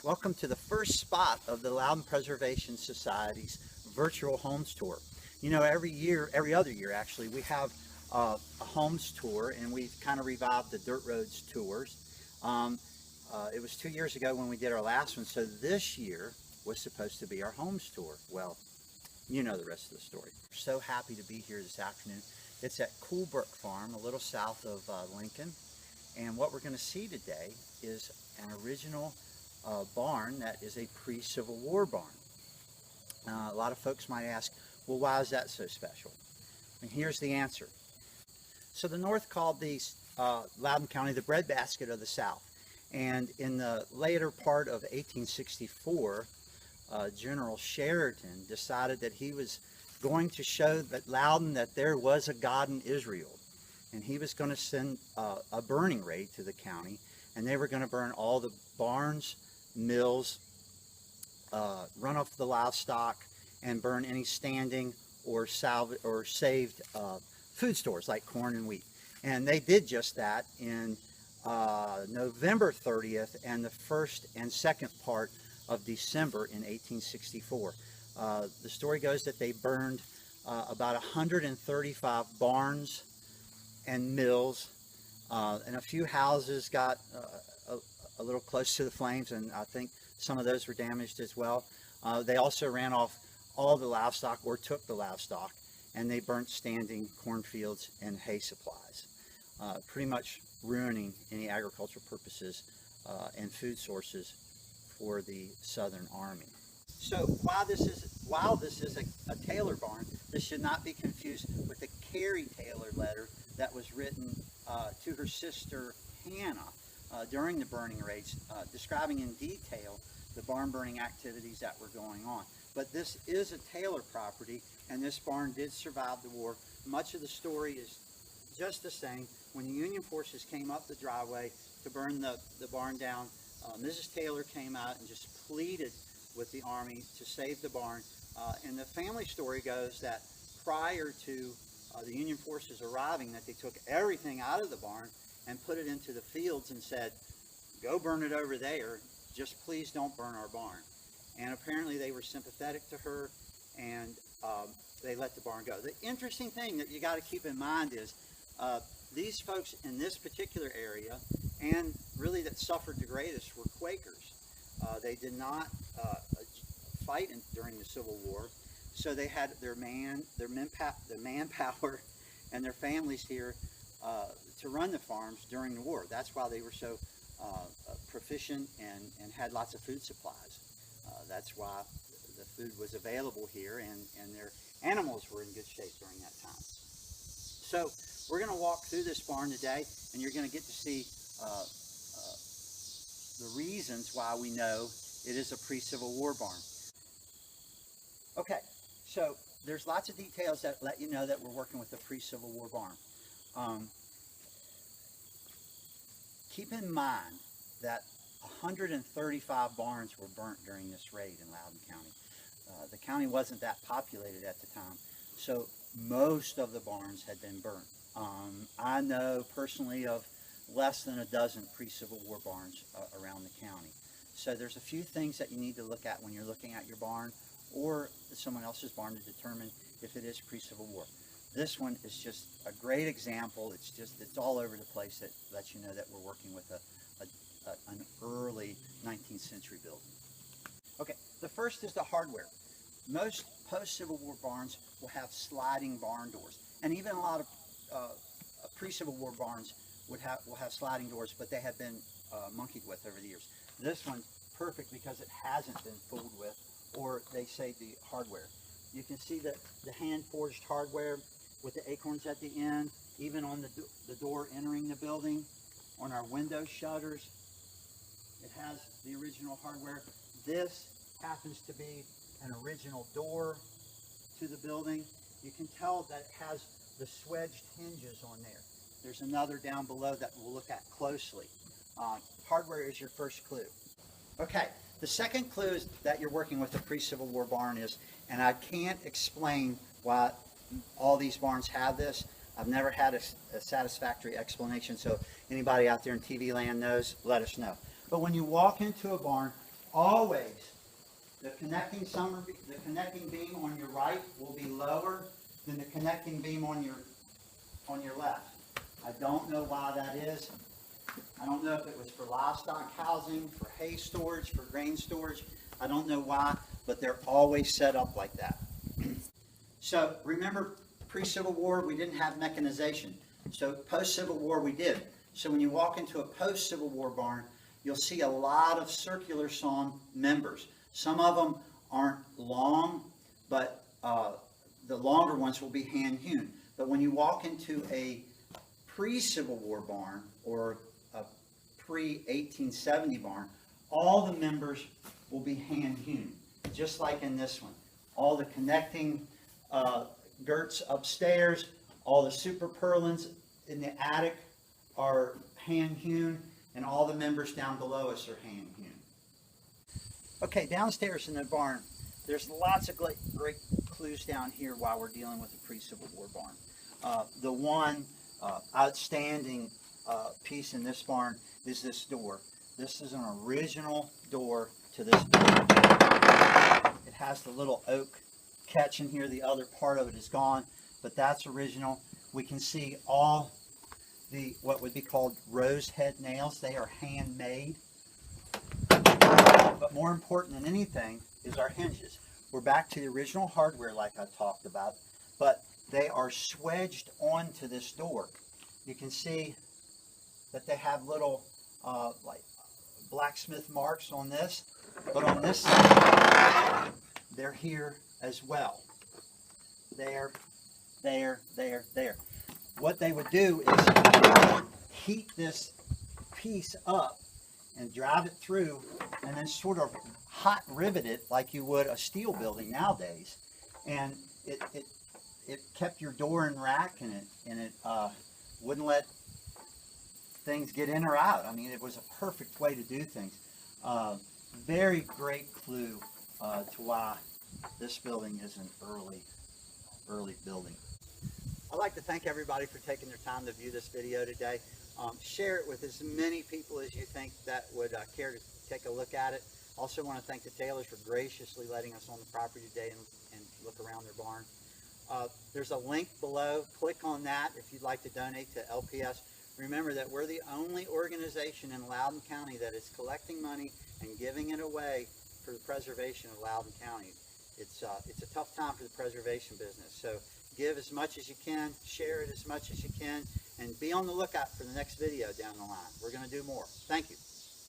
Welcome to the first spot of the Loudoun Preservation Society's virtual homes tour. You know, every other year actually, we have a homes tour, and we've kind of revived the Dirt Roads tours. It was 2 years ago when we did our last one, so this year was supposed to be our homes tour. Well, you know the rest of the story. We're so happy to be here this afternoon. It's at Brook Farm, a little south of Lincoln, and what we're going to see today is an original barn that is a pre-Civil War barn. A lot of folks might ask, well, why is that so special? And here's the answer. So the North called these Loudoun County the breadbasket of the South, and in the later part of 1864, General Sheridan decided that he was going to show that Loudoun that there was a God in Israel, and he was going to send a burning raid to the county, and they were going to burn all the barns, mills, run off the livestock, and burn any standing or saved food stores like corn and wheat. And they did just that in November 30th and the first and second part of December in 1864. The story goes that they burned about 135 barns and mills, and a few houses got a little close to the flames, and I think some of those were damaged as well. They also ran off all the livestock, or took the livestock, and they burnt standing cornfields and hay supplies, pretty much ruining any agricultural purposes and food sources for the Southern Army. So while this is a Taylor barn, this should not be confused with the Carrie Taylor letter that was written to her sister Hannah during the burning raids, describing in detail the barn burning activities that were going on. But this is a Taylor property, and this barn did survive the war. Much of the story is just the same. When the Union forces came up the driveway to burn the barn down, Mrs. Taylor came out and just pleaded with the Army to save the barn. And the family story goes that prior to the Union forces arriving, that they took everything out of the barn and put it into the fields and said, go burn it over there, just please don't burn our barn. And apparently they were sympathetic to her, and they let the barn go. The interesting thing that you got to keep in mind is these folks in this particular area, and really that suffered the greatest, were Quakers. They did not fight during the Civil War, so they had their manpower and their families here to run the farms during the war. That's why they were so proficient and had lots of food supplies. That's why the food was available here, and their animals were in good shape during that time. So we're going to walk through this barn today, and you're going to get to see the reasons why we know it is a pre-Civil War barn. Okay, so there's lots of details that let you know that we're working with a pre-Civil War barn. Keep in mind that 135 barns were burnt during this raid in Loudoun County. The county wasn't that populated at the time, so most of the barns had been burnt. I know personally of less than a dozen pre-Civil War barns around the county. So there's a few things that you need to look at when you're looking at your barn or someone else's barn to determine if it is pre-Civil War. This one is just a great example. It's all over the place that lets you know that we're working with an early 19th century building. Okay, the first is the hardware. Most post-Civil War barns will have sliding barn doors, and even a lot of pre-Civil War barns will have sliding doors, but they have been monkeyed with over the years. This one's perfect because it hasn't been fooled with, or they say the hardware. You can see that the hand-forged hardware with the acorns at the end, even on the door entering the building, on our window shutters, it has the original hardware. This happens to be an original door to the building. You can tell that it has the swedged hinges on there. There's another down below that we'll look at closely. Hardware is your first clue. Okay, the second clue is that you're working with a pre-Civil War barn is, and I can't explain why all these barns have this. I've never had a satisfactory explanation, so anybody out there in TV land knows, let us know. But when you walk into a barn always, the connecting beam on your right will be lower than the connecting beam on your left. I don't know why that is. I don't know if it was for livestock housing, for hay storage, for grain storage. I don't know why, but they're always set up like that. So remember, pre-Civil War, we didn't have mechanization. So post-Civil War, we did. So when you walk into a post-Civil War barn, you'll see a lot of circular sawn members. Some of them aren't long, but the longer ones will be hand hewn. But when you walk into a pre-Civil War barn or a pre-1870 barn, all the members will be hand hewn, just like in this one. All the connecting girts upstairs, all the super purlins in the attic are hand hewn, and all the members down below us are hand hewn. Okay, downstairs in the barn, there's lots of great clues down here while we're dealing with the pre-Civil War barn. The one outstanding piece in this barn is this door. This is an original door to this building. It has the little oak catch in here. The other part of it is gone, but that's original. We can see all the what would be called rose head nails. They are handmade. But more important than anything is our hinges. We're back to the original hardware like I talked about, but they are swedged onto this door. You can see that they have little like blacksmith marks on this, but on this side, they're here as well. There, there, there, there. What they would do is heat this piece up and drive it through and then sort of hot rivet it like you would a steel building nowadays. And it kept your door in rack, and it wouldn't let things get in or out. I mean, it was a perfect way to do things. Very great clue to why this building is an early building. I'd like to thank everybody for taking their time to view this video today. Share it with as many people as you think that would care to take a look at it. Also want to thank the Taylors for graciously letting us on the property today and look around their barn. There's a link below. Click on that if you'd like to donate to LPS. Remember that we're the only organization in Loudoun County that is collecting money and giving it away for the preservation of Loudoun County. It's a tough time for the preservation business. So give as much as you can, share it as much as you can, and be on the lookout for the next video down the line. We're going to do more. Thank you.